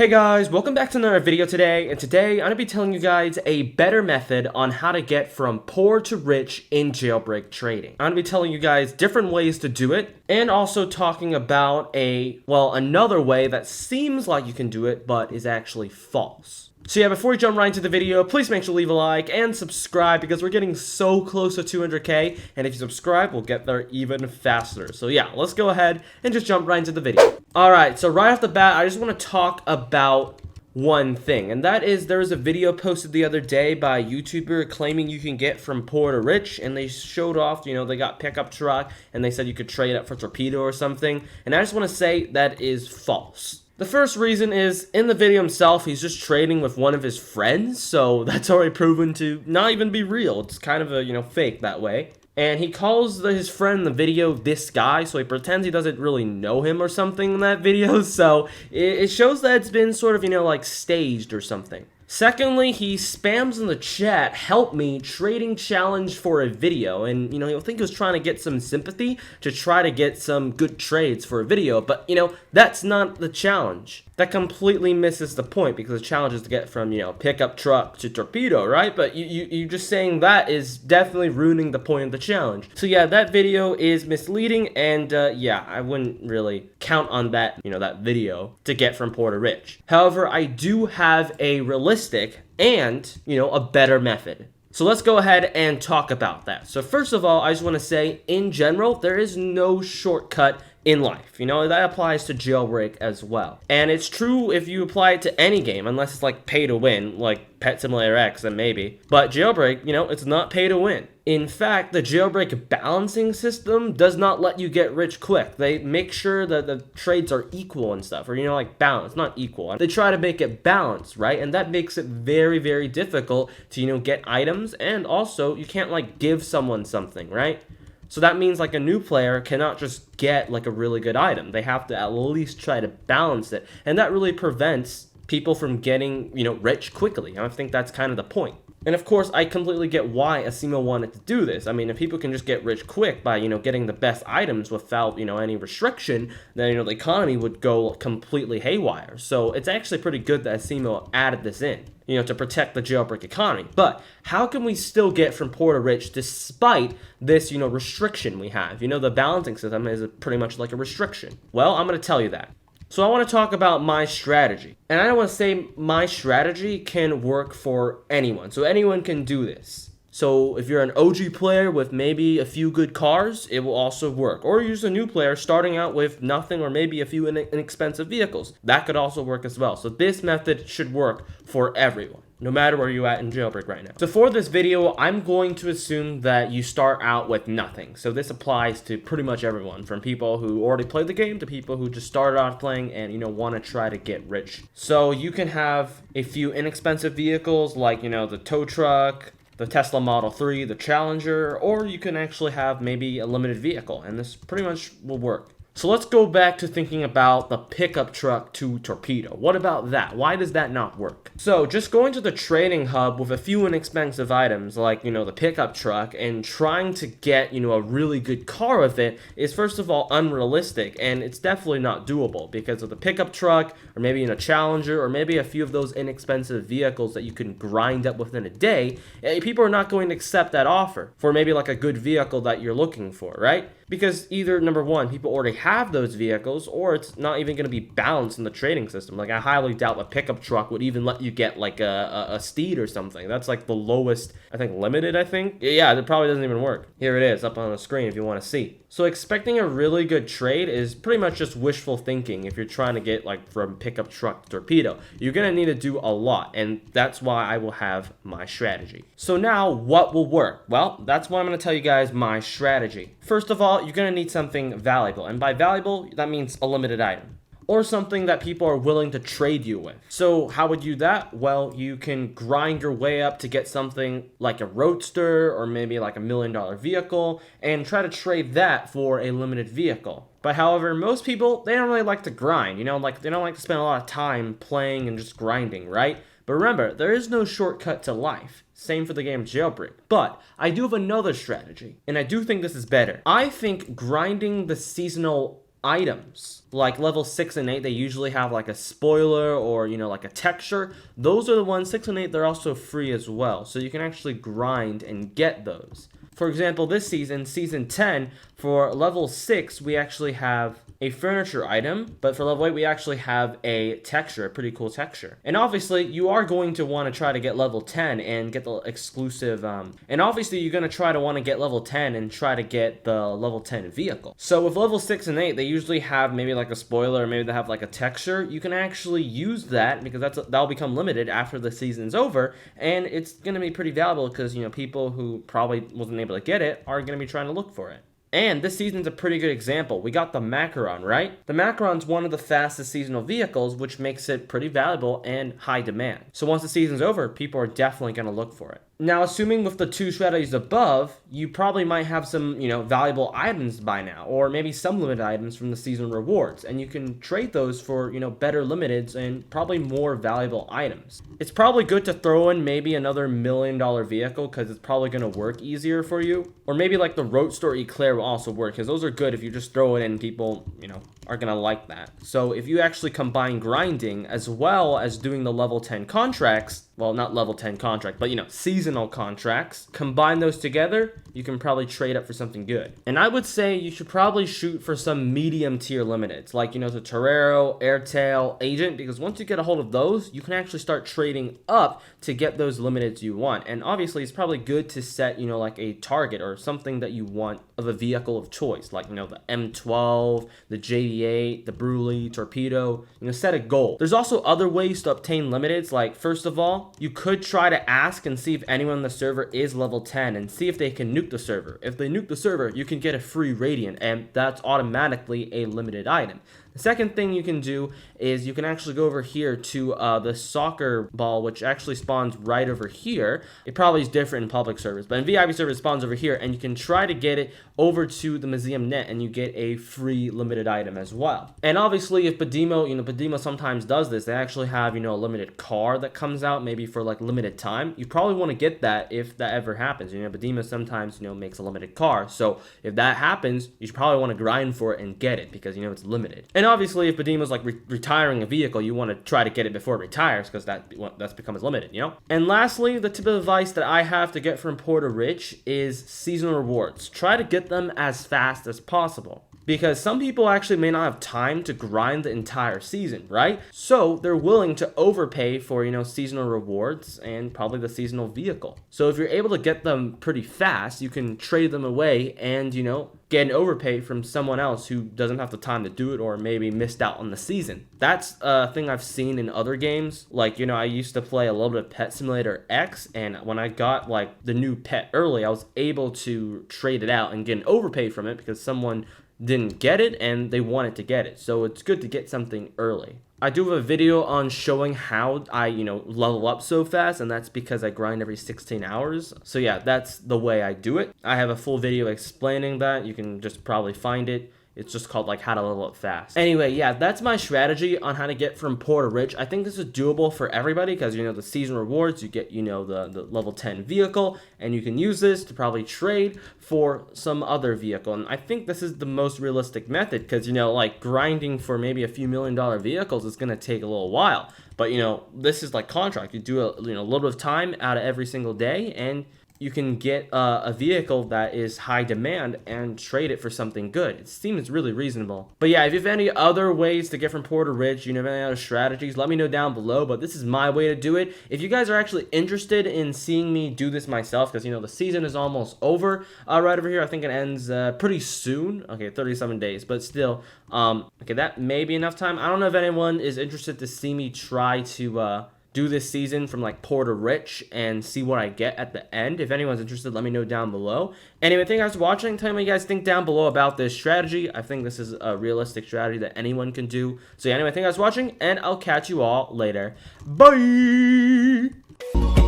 Hey guys, welcome back to another video today, and today I'm going to be telling you guys a better method on how to get from poor to rich in jailbreak trading. I'm going to be telling you guys different ways to do it, and also talking about another way that seems like you can do it, but is actually false. So yeah, before we jump right into the video, please make sure to leave a like and subscribe because we're getting so close to 200k, and if you subscribe, we'll get there even faster. So yeah, let's go ahead and just jump right into the video. Alright, so right off the bat, I just want to talk about one thing, and that is there was a video posted the other day by a YouTuber claiming you can get from poor to rich, and they showed off, they got pickup truck, and they said you could trade it for Torpedo or something, and I just want to say that is false. The first reason is, in the video himself, he's just trading with one of his friends, so that's already proven to not even be real. It's kind of a, fake that way. And he calls his friend in the video this guy, so he pretends he doesn't really know him or something in that video, so it shows that it's been sort of, like staged or something. Secondly, he spams in the chat, "Help me, trading challenge for a video," and, he'll think he was trying to get some sympathy to try to get some good trades for a video, but, that's not the challenge. That completely misses the point, because the challenge is to get from, pickup truck to Torpedo, right? But you just saying that is definitely ruining the point of the challenge. So yeah, that video is misleading, and yeah, I wouldn't really count on that, that video to get from poor to rich. However, I do have a realistic and, a better method. So let's go ahead and talk about that. So first of all, I just want to say, in general, there is no shortcut in life. That applies to Jailbreak as well. And it's true if you apply it to any game, unless it's like pay to win, like Pet Simulator X, then maybe. But Jailbreak, it's not pay to win. In fact, the Jailbreak balancing system does not let you get rich quick. They make sure that the trades are equal and stuff, or, like balanced, not equal. They try to make it balanced, right? And that makes it very, very difficult to, get items, and also you can't like give someone something, right? So that means like a new player cannot just get like a really good item. They have to at least try to balance it. And that really prevents people from getting, rich quickly. I think that's kind of the point. And of course, I completely get why Asimo wanted to do this. I mean, if people can just get rich quick by, getting the best items without, any restriction, then, the economy would go completely haywire. So it's actually pretty good that Asimo added this in, to protect the jailbreak economy. But how can we still get from poor to rich despite this, restriction we have? The balancing system is pretty much like a restriction. Well, I'm going to tell you that. So I want to talk about my strategy. And I want to say my strategy can work for anyone. So anyone can do this. So if you're an OG player with maybe a few good cars, it will also work. Or you're just a new player starting out with nothing or maybe a few inexpensive vehicles. That could also work as well. So this method should work for everyone, no matter where you're at in Jailbreak right now. So for this video, I'm going to assume that you start out with nothing. So this applies to pretty much everyone, from people who already played the game to people who just started off playing and, want to try to get rich. So you can have a few inexpensive vehicles like, the tow truck, the Tesla Model 3, the Challenger, or you can actually have maybe a limited vehicle, and this pretty much will work. So let's go back to thinking about the pickup truck to Torpedo. What about that? Why does that not work? So just going to the trading hub with a few inexpensive items like, the pickup truck and trying to get, a really good car with it is first of all unrealistic, and it's definitely not doable because of the pickup truck or maybe in a Challenger or maybe a few of those inexpensive vehicles that you can grind up within a day. People are not going to accept that offer for maybe like a good vehicle that you're looking for, right? Because either, number one, people already have those vehicles, or it's not even going to be balanced in the trading system. Like, I highly doubt a pickup truck would even let you get, like, a steed or something. That's, like, the lowest, I think, limited, I think. Yeah, it probably doesn't even work. Here it is, up on the screen if you want to see. So expecting a really good trade is pretty much just wishful thinking if you're trying to get, like, from pickup truck to Torpedo. You're going to need to do a lot, and that's why I will have my strategy. So now, what will work? Well, that's why I'm going to tell you guys my strategy. First of all, you're going to need something valuable, and by valuable, that means a limited item, or something that people are willing to trade you with. So how would you do that? Well, you can grind your way up to get something like a roadster or maybe like $1 million vehicle and try to trade that for a limited vehicle. But however, most people, they don't really like to grind, they don't like to spend a lot of time playing and just grinding, right? But remember, there is no shortcut to life. Same for the game Jailbreak. But I do have another strategy, and I do think this is better. I think grinding the seasonal items. Like level 6 and 8, they usually have like a spoiler or, you know, like a texture. Those are the ones, 6 and 8, they're also free as well. So you can actually grind and get those. For example, this season, season 10, for level 6, we actually have a furniture item, but for level 8, we actually have a texture, a pretty cool texture. And obviously, you are going to want to try to get level 10 and get the exclusive, and obviously, you're going to try to want to get level 10 and try to get the level 10 vehicle. So with level 6 and 8, they usually have maybe like a spoiler, or maybe they have like a texture. You can actually use that because that'll become limited after the season's over, and it's going to be pretty valuable because, you know, people who probably wasn't able to get it are going to be trying to look for it. And this season's a pretty good example. We got the Macaron, right? The Macaron's one of the fastest seasonal vehicles, which makes it pretty valuable and high demand. So once the season's over, people are definitely going to look for it. Now, assuming with the two strategies above, you probably might have some, you know, valuable items by now, or maybe some limited items from the season rewards, and you can trade those for, you know, better limiteds and probably more valuable items. It's probably good to throw in maybe another $1 million vehicle because it's probably going to work easier for you, or maybe like the Roadster Eclair will also work because those are good if you just throw it in. People, you know, are going to like that. So if you actually combine grinding as well as doing the level 10 contracts, well, not level 10 contract, but, you know, seasonal contracts, combine those together, you can probably trade up for something good. And I would say you should probably shoot for some medium tier limiteds, like, you know, the Torpedo, Airtail, Agent, because once you get a hold of those, you can actually start trading up to get those limiteds you want. And obviously, it's probably good to set, you know, like a target or something that you want of a vehicle of choice, like, you know, the M12, the JD8, the Brulee, Torpedo, you know, set a goal. There's also other ways to obtain limiteds, like, first of all, you could try to ask and see if anyone on the server is level 10 and see if they can nuke the server. If they nuke the server, you can get a free Radiant, and that's automatically a limited item. The second thing you can do is you can actually go over here to the soccer ball, which actually spawns right over here. It probably is different in public servers, but in VIP servers it spawns over here, and you can try to get it over to the museum net, and you get a free limited item as well. And obviously, if Beignet, you know, Beignet sometimes does this, they actually have, you know, a limited car that comes out maybe for like limited time. You probably want to get that if that ever happens. You know, Beignet sometimes, you know, makes a limited car, so if that happens, you should probably want to grind for it and get it because, you know, it's limited. And obviously, if Beginnet's like retiring a vehicle, you want to try to get it before it retires because that's becomes limited, you know? And lastly, the tip of advice that I have to get from poor to rich is seasonal rewards. Try to get them as fast as possible, because some people actually may not have time to grind the entire season, right? So they're willing to overpay for, you know, seasonal rewards and probably the seasonal vehicle. So if you're able to get them pretty fast, you can trade them away and, you know, get an overpay from someone else who doesn't have the time to do it or maybe missed out on the season. That's a thing I've seen in other games. Like, you know, I used to play a little bit of Pet Simulator X, and when I got like the new pet early, I was able to trade it out and get an overpay from it because someone didn't get it and they wanted to get it. So it's good to get something early. I do have a video on showing how I, you know, level up so fast, and that's because I grind every 16 hours. So yeah, that's the way I do it. I have a full video explaining that. You can just probably find it. It's just called like how to level up fast. Anyway, yeah, that's my strategy on how to get from poor to rich. I think this is doable for everybody because, you know, the season rewards, you get, you know, the level 10 vehicle, and you can use this to probably trade for some other vehicle. And I think this is the most realistic method because, you know, like grinding for maybe a few $1 million vehicles is going to take a little while. But, you know, this is like contract. You do a little bit of time out of every single day, and you can get a vehicle that is high demand and trade it for something good. It seems really reasonable. But yeah, if you have any other ways to get from poor to rich, you know, any other strategies, let me know down below. But this is my way to do it. If you guys are actually interested in seeing me do this myself, because, you know, the season is almost over right over here. I think it ends pretty soon. Okay, 37 days, but still, okay, that may be enough time. I don't know if anyone is interested to see me try to do this season from like poor to rich and see what I get at the end. If anyone's interested, let me know down below. Anyway, thank you guys for watching. Tell me what you guys think down below about this strategy. I think this is a realistic strategy that anyone can do. So yeah, anyway, thank you guys for watching, and I'll catch you all later. Bye!